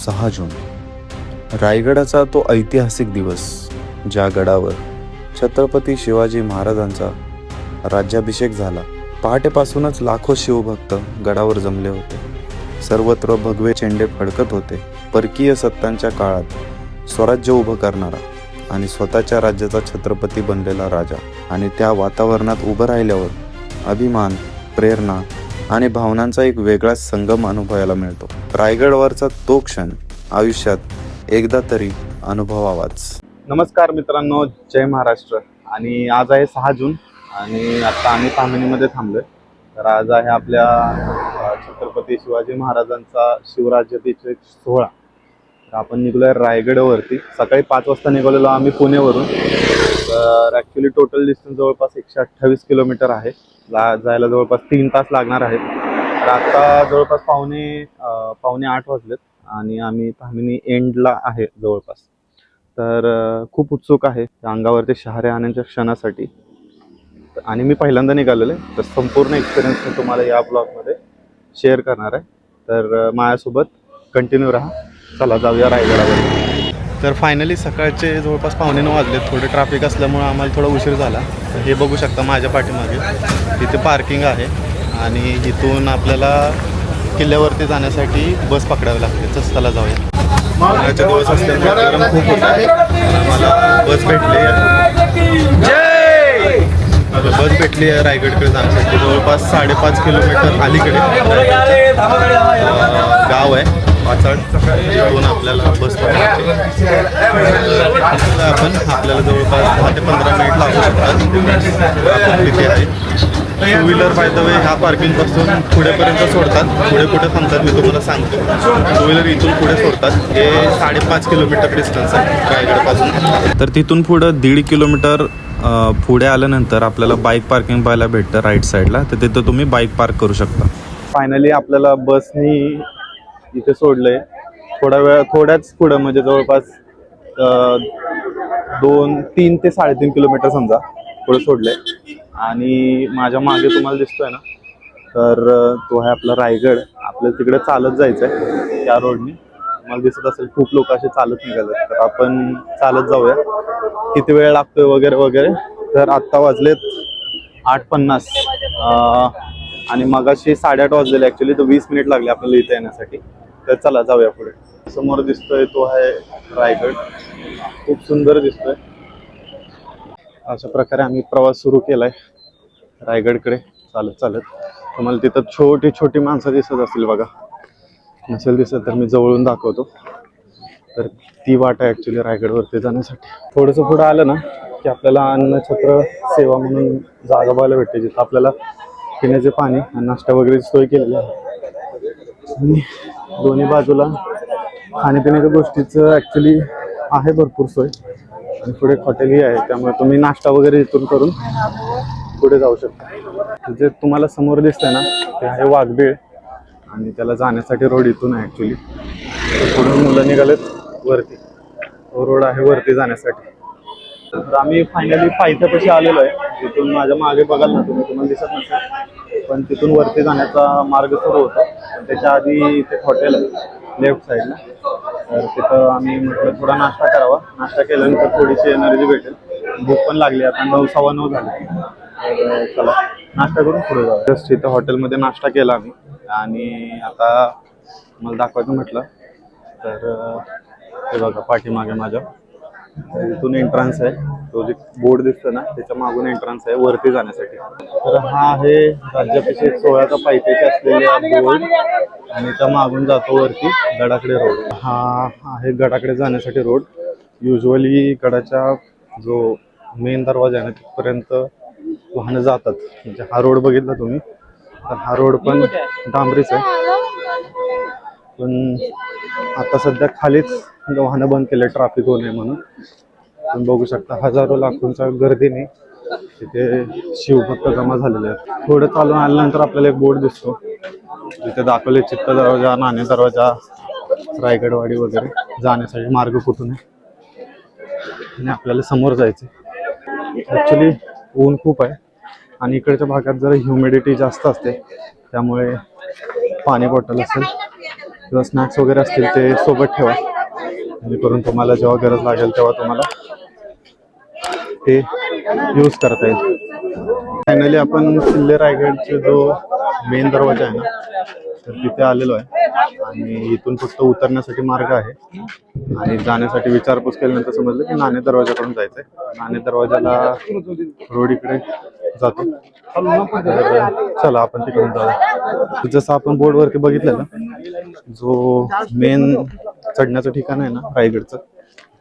6 जून, रायगडाचा तो ऐतिहासिक दिवस, ज्या गडावर छत्रपती शिवाजी महाराजांचा राज्याभिषेक झाला. पहाटेपासूनच लाखो शिवभक्त गडावर जमले होते. सर्वत्र भगवे चेंडे फडकत होते. परकीय सत्तांच्या काळात स्वराज्य उभं करणारा आणि स्वतःच्या राज्याचा छत्रपती बनलेला राजा, आणि त्या वातावरणात उभं राहिल्यावर अभिमान, प्रेरणा आणि भावनांचा एक वेगळाच संगम अनुभवायला मिळतो. रायगडवरचा तो क्षण आयुष्यात एकदा तरी अनुभवावाच. नमस्कार मित्रांनो, जय महाराष्ट्र. आणि आज आहे 6 जून आणि आता आम्ही तामिनीमध्ये थांबलोय. तर आज आहे आपल्या छत्रपती शिवाजी महाराजांचा शिवराज्याभिषेक सोहळा. तर आपण निघलोय रायगडवरती. सकाळी 5 वाजता निघालेलो आम्ही पुणेवरून. तर ॲक्च्युली टोटल डिस्टन्स जवळपास 128 किलोमीटर आहे. जायला जवळपास 3 तास लागणार आहेत. तर आता जवळपास पावणे 8 वाजलेत आणि आम्ही तामिनी एंडला आहे जवळपास. तर खूप उत्सुक आहे त्या अंगावरती शहारे आणण्याच्या क्षणासाठी. आणि मी पहिल्यांदा निघालेलो आहे, तर संपूर्ण एक्सपिरियन्स मी तुम्हाला या ब्लॉगमध्ये शेअर करणार आहे. तर माझ्यासोबत कंटिन्यू राहा. चला जाऊया रायगडावर. तर फायनली सकाळचे जवळपास 8:45 वाजले. थोडे ट्रॅफिक असल्यामुळे आम्हाला थोडा उशीर झाला. हे बघू शकता माझ्या पाठीमागे, तिथे पार्किंग आहे आणि इथून आपल्याला किल्ल्यावरती जाण्यासाठी बस पकडावी लागते. तर चला जाऊया. उन्हाळ्याचे दिवस असल्यामुळे गरम खूप होत आहे. आम्हाला बस भेटली आहे रायगडकडे जाण्यासाठी. जवळपास 5.5 किलोमीटर अलीकडे गाव आहे पाचाड. तिथून आपल्याला बस पकडायची. आपण आपल्याला जवळपास 10 ते 15 मिनिट लागू शकतात. आपण तिथे आहे. 2 व्हीलर बाय द वे ह्या पार्किंगपासून पुढेपर्यंत सोडतात. पुढे कुठे थांबतात मी तुम्हाला सांगतो. 2 व्हीलर इथून पुढे सोडतात. हे 5.5 किलोमीटर डिस्टन्स आहे रायगडपासून. तर तिथून पुढं 1.5 किलोमीटर पुढे आल्यानंतर आपल्याला बाईक पार्किंग पाहायला भेटतं राईट साईडला. तर तिथं तुम्ही बाईक पार्क करू शकता. फायनली आपल्याला बसनी इथे सोडलंय. थोड्याच पुढं म्हणजे जवळपास 3 ते 3.5 किलोमीटर समजा पुढे सोडलंय. आणि माझ्या मागे तुम्हाला दिसतोय ना, तर तो आहे आपला रायगड. आपल्याला तिकडे चालत जायचं आहे त्या रोडनी. मला दिसत असेल खूप लोक असे चालत निघाले. तर आपण चालत जाऊया. किती वेळ लागतोय वगैरे वगैरे. तर आत्ता वाजलेत 8:50 आणि मगाशी 8:30 वाजलेले ॲक्च्युली. तर 20 मिनिट लागले आपल्याला इथे येण्यासाठी. तर चला जाऊया पुढे. समोर दिसतोय तो आहे रायगड. खूप सुंदर दिसतोय. अशा प्रकारे आम्ही प्रवास सुरू केलाय रायगडकडे चालत चालत. तुम्हाला तिथं छोटी छोटी माणसं दिसत असतील बघा. नसेल दिसत तर मी जवळून दाखवतो. तर ती वाट आहे ॲक्च्युली रायगडवरती जाण्यासाठी. थोडंसं पुढं आलं ना की आपल्याला अन्नछत्र सेवा म्हणून जागा बघायला भेटते, जिथं आपल्याला पिण्याचे पाणी आणि नाश्ता वगैरेची सोय केलेली आहे. आणि दोन्ही बाजूला खाण्यापिण्याच्या गोष्टीचं ॲक्च्युली आहे भरपूर सोय. आणि पुढे हॉटेलही आहे, त्यामुळे तुम्ही नाश्ता वगैरे इथून करून पुढे जाऊ शकता. जे तुम्हाला समोर दिसतंय ना ते आहे वाघबीळ. आणि त्याला जाण्यासाठी रोड इथून आहे ॲक्च्युली. पुढून मुलं निघालेत वरती. तो रोड आहे वरती जाण्यासाठी. तर आम्ही फायनली पायथ्यापाशी आलेलो आहे. तिथून माझ्या मागे बघाल ना तुम्हाला दिसत नसेल, पण तिथून वरती जाण्याचा मार्ग सुरू होता. पण त्याच्या आधी इथे हॉटेल आहे लेफ्ट साईडला. तर तिथं आम्ही म्हटलं थोडा नाश्ता करावा. नाश्ता केल्यानंतर थोडीशी एनर्जी भेटेल. भूक पण लागली. आता 9, 9:15 झाले. तर चला नाश्ता करून पुढे जाऊ. जस्ट इथं हॉटेलमध्ये नाश्ता केला आम्ही. आणि आता मला दाखवायचं म्हटलं तर हे बघा पाठीमागे माझ्या इथून एंट्रन्स आहे. तो जे बोर्ड दिसतो ना त्याच्या मागून एंट्रन्स आहे वरती जाण्यासाठी. तर हा आहे राज्याभिषेक सोहळ्याचा पायथ्याशी असलेला बोर्ड. आणि त्या मागून जातो वरती गडाकडे रोड. हा आहे गडाकडे जाण्यासाठी रोड. युजली गडाच्या जो मेन दरवाजा आहे ना तिथपर्यंत वाहनं जातात. म्हणजे हा रोड बघितला तुम्ही तर हा रोड पण डांबरीच आहे. पण आता सध्या खालीच वाहनं बंद केले ट्रॅफिक होऊ नये म्हणून. तुम्ही बघू शकता हजारो लाखोंच्या गर्दीने तिथे शिवभक्त जमा झालेले आहेत. थोडं चालून आल्यानंतर आपल्याला एक बोर्ड दिसतो जिथे दाखवले चित्त दरवाजा, नाणे दरवाजा, रायगडवाडी वगैरे जाण्यासाठी मार्ग कुठून आहे. आणि आपल्याला समोर जायचं. ॲक्च्युली ऊन खूप आहे आणि इकडच्या भागात जरा ह्युमिडिटी जास्त असते, त्यामुळे पाणी बॉटल असेल किंवा स्नॅक्स वगैरे असतील ते सोबत ठेवा, जेणेकरून तुम्हाला जेव्हा गरज लागेल तेव्हा तुम्हाला ते यूज करता येईल. फायनली आपण किल्ले रायगडचे जो मेन दरवाजा आहे ना, तर तिथे आलेलो आहे आणि इथून फक्त उतरण्यासाठी मार्ग आहे आणि जाण्यासाठी विचारपूस केल्यानंतर समजलं की नाणे दरवाजाकडून जायचं आहे. नाणे दरवाजाला रोड इकडे जातो, तर चला आपण तिकडून जाऊ. जसं आपण बोर्डवरती बघितलं ना, जो मेन चढण्याचं ठिकाण आहे ना रायगडचं,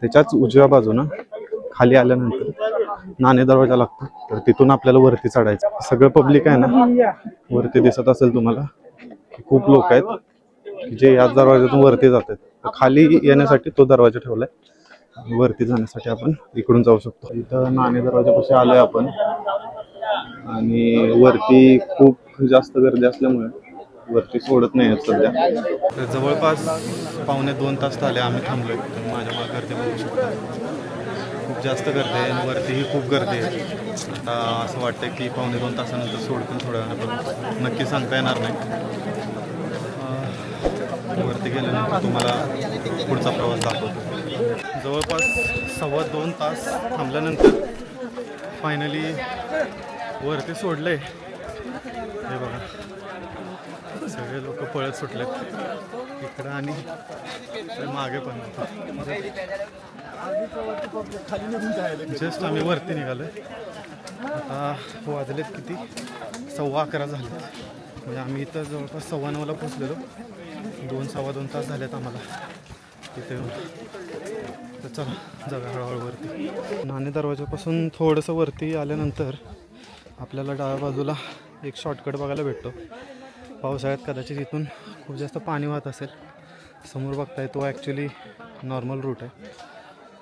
त्याच्याच उजव्या बाजूनं खाली आल्यानंतर नाणे दरवाजा लागतो, तर तिथून आपल्याला वरती चढायचं. सगळं पब्लिक आहे ना, वरती दिसत असेल तुम्हाला, खूप लोक आहेत जे याच दरवाजातून वरती जातात. तर खाली येण्यासाठी तो दरवाजा ठेवलाय, वरती जाण्यासाठी आपण इकडून जाऊ शकतो. इथं नाणे दरवाजापाशी आलोय आपण आणि वरती खूप जास्त गर्दी असल्यामुळे वरती सोडत नाही सध्या. तर जवळपास 1.5-2 तास झाले आम्ही थांबलोय. माझ्या मागे गर्दी बघू शकता, खूप जास्त गर्दी आहे आणि वरतीही खूप गर्दी आहे. आता असं वाटतं की 1.5-2 तासानंतर सोडतील थोड्या वेळानं, नक्की सांगता येणार नाही. वरती गेल्यानंतर तुम्हाला पुढचा प्रवास दाखवतो. जवळपास 2.25 तास थांबल्यानंतर फायनली वरती सोडले. हे बघा, सगळे लोक पळत सुटलेत इकडं आणि मागे पण. जस्ट आम्ही वरती निघालोय. आता वाजलेत किती, 11:15 झाले. म्हणजे आम्ही इथं जवळपास 9:15ला पोचलेलो. 2-2.25 तास झालेत आम्हाला तिथे येऊन. तर चला जाऊया हळूहळू वरती. नाणे दरवाजापासून थोडंसं वरती आल्यानंतर आपल्याला डाव्या बाजूला एक शॉर्टकट बघायला भेटतो. पावसाळ्यात कदाचित इथून खूप जास्त पाणी वाहत असेल. समोर बघताय तो ॲक्च्युली नॉर्मल रूट आहे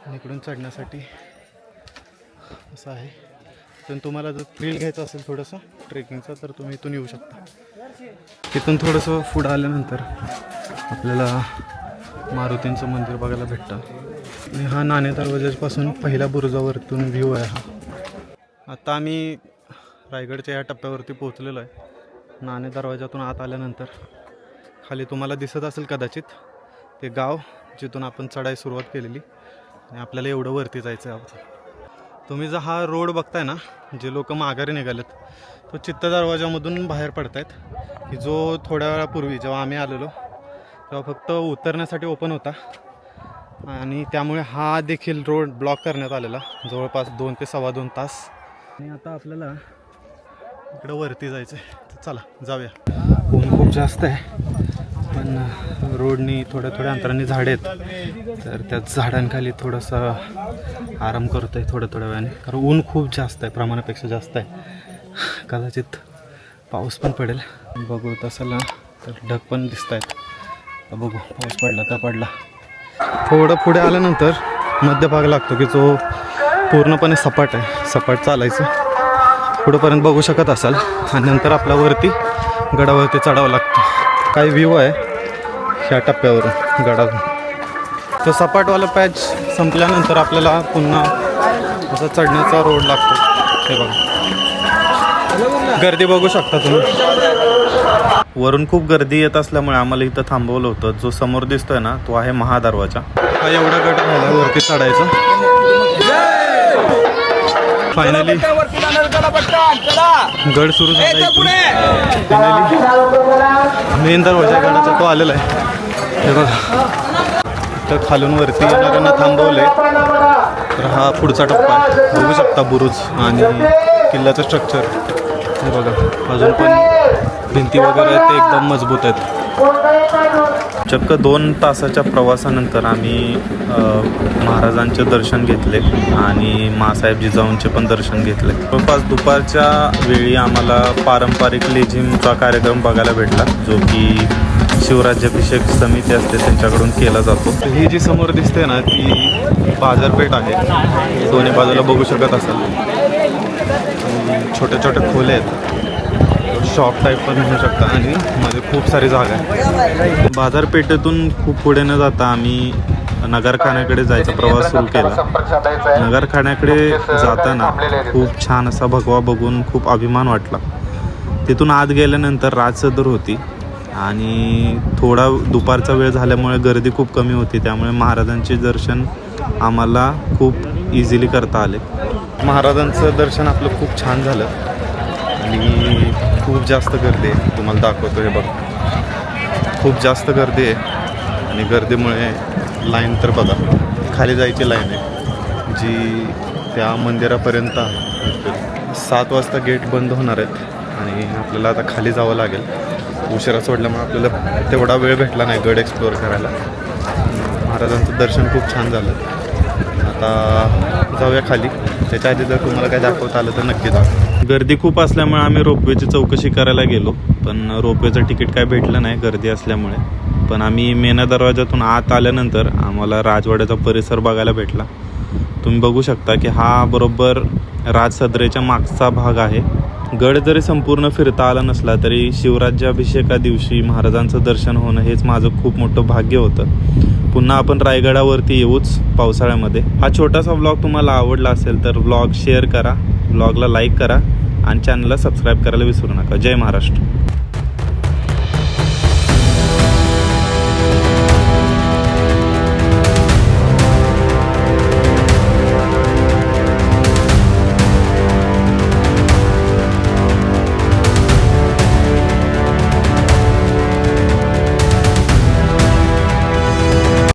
आणि इकडून चढण्यासाठी असं आहे. पण तुम्हाला जर थ्रिल घ्यायचं असेल थोडंसं ट्रेकिंगचं, तर तुम्ही इथून येऊ शकता. तिथून थोडंसं पुढं आल्यानंतर आपल्याला मारुतींचं मंदिर बघायला भेटतं आणि हा नाणे दरवाजापासून पहिल्या बुरुजावरतून व्ह्यू आहे हा. आता आम्ही रायगडच्या या टप्प्यावरती पोहोचलेलो आहे. नाणे दरवाजातून आत आल्यानंतर खाली तुम्हाला दिसत असेल कदाचित ते गाव जिथून आपण चढाई सुरुवात केलेली आणि आपल्याला एवढं वरती जायचं आहे. तुम्ही जर हा रोड बघताय ना, जे लोक माघारी निघालेत, तो चित्त दरवाजामधून बाहेर पडतायत, की जो थोड्या वेळापूर्वी जेव्हा आम्ही आलेलो तेव्हा फक्त उतरण्यासाठी ओपन होता आणि त्यामुळे हा देखील रोड ब्लॉक करण्यात आलेला जवळपास 2 ते 2.25 तास. आणि आता आपल्याला इकडं वरती जायचं आहे, तर चला जाऊया. ऊन खूप जास्त आहे पण रोडनी थोड्या अंतराने झाडे आहेत, तर त्या झाडांखाली थोडंसं आराम करतो आहे थोड्या वेळाने, कारण ऊन खूप जास्त आहे, प्रमाणापेक्षा जास्त आहे. कदाचित पाऊस पण पडेल, बघू तसं ना, तर ढग पण दिसत आहेत. बघू पाऊस पडला तर पडला. थोडं पुढे आल्यानंतर मध्यभाग लागतो की जो पूर्णपणे सपाट आहे. सपाट चालायचं पुढंपर्यंत बघू शकत असाल आणि नंतर आपल्यावरती गडावरती चढावं लागतं. काही व्ह्यू आहे ह्या टप्प्यावरून गडावरून. तो सपाटवाला पॅच संपल्यानंतर आपल्याला पुन्हा असा चढण्याचा रोड लागतो. हे बघा, गर्दी बघू शकता तुम्ही. वरून खूप गर्दी येत असल्यामुळे आम्हाला इथं थांबवलं होतं. जो समोर दिसतोय ना, तो आहे महादरवाजा. हा एवढा गड राहिला वरती चढायचा. फायनली गड सुरू झाला. फायनली मेन दरवाजा गडाचा तो आलेला आहे. हे बघा, तर खालून वरती येणाऱ्यांना थांबवले. तर हा पुढचा टप्पा आहे. बघू शकता बुरुज आणि किल्ल्याचं स्ट्रक्चर. हे बघा, अजून पण भिंती वगैरे ते एकदम मजबूत आहेत. चक्क 2 तासाच्या प्रवासानंतर आम्ही महाराजांचे दर्शन घेतले आणि मासाहेब जिजाऊंचे पण दर्शन घेतले. जवळपास दुपारच्या वेळी आम्हाला पारंपरिक लेझिमचा कार्यक्रम बघायला भेटला, जो की शिवराज्याभिषेक समिती असते त्यांच्याकडून केला जातो. ही जी समोर दिसते ना, ती बाजारपेठ आहे. दोन्ही बाजूला बघू शकत असाल छोटे खोले आहेत, शॉप टाईप पण म्हणू शकता आणि मध्ये खूप सारी जागा आहे. बाजारपेठेतून खूप पुढे न जाता आम्ही नगरखान्याकडे जायचा प्रवास सुरू केला. नगरखान्याकडे जाताना खूप छान असा भगवा बघून खूप अभिमान वाटला. तिथून आत गेल्यानंतर राजसदर होती आणि थोडा दुपारचा वेळ झाल्यामुळे गर्दी खूप कमी होती, त्यामुळे महाराजांचे दर्शन आम्हाला खूप इझिली करता आले. महाराजांचं दर्शन आपलं खूप छान झालं आणि खूप जास्त गर्दी आहे. तुम्हाला दाखवतो हे बघा, खूप जास्त गर्दी आहे आणि गर्दीमुळे लाईन तर बघा, खाली जायची लाईन आहे जी त्या मंदिरापर्यंत आहे. 7 वाजता गेट बंद होणार आहेत आणि आपल्याला आता खाली जावं लागेल. उशिरा सोडल्यामुळे आपल्याला तेवढा वेळ भेटला नाही गड एक्सप्लोअर करायला. महाराजांचं दर्शन खूप छान झालं. आता जाऊया खाली. त्याच्या आधी जर तुम्हाला काय दाखवता आलं तर नक्की जाऊ. गर्दी खूप असल्यामुळे आम्ही रोपवेची चौकशी करायला गेलो, पण रोपवेचं तिकीट काय भेटलं नाही गर्दी असल्यामुळे. पण आम्ही मेना दरवाजातून आत आल्यानंतर आम्हाला राजवाड्याचा परिसर बघायला भेटला. तुम्ही बघू शकता की हा बरोबर राजसदरेच्या मागचा भाग आहे. गड जरी संपूर्ण फिरता आला नसला तरी शिवराज्याभिषेका दिवशी महाराजांचं दर्शन होणं हेच माझं खूप मोठं भाग्य होतं. पुन्हा आपण रायगडावरती येऊच पावसाळ्यामध्ये. हा छोटासा व्लॉग तुम्हाला आवडला असेल तर व्लॉग शेअर करा, व्लॉगला लाईक करा आणि चॅनलला सबस्क्राईब करायला विसरू नका. जय महाराष्ट्र.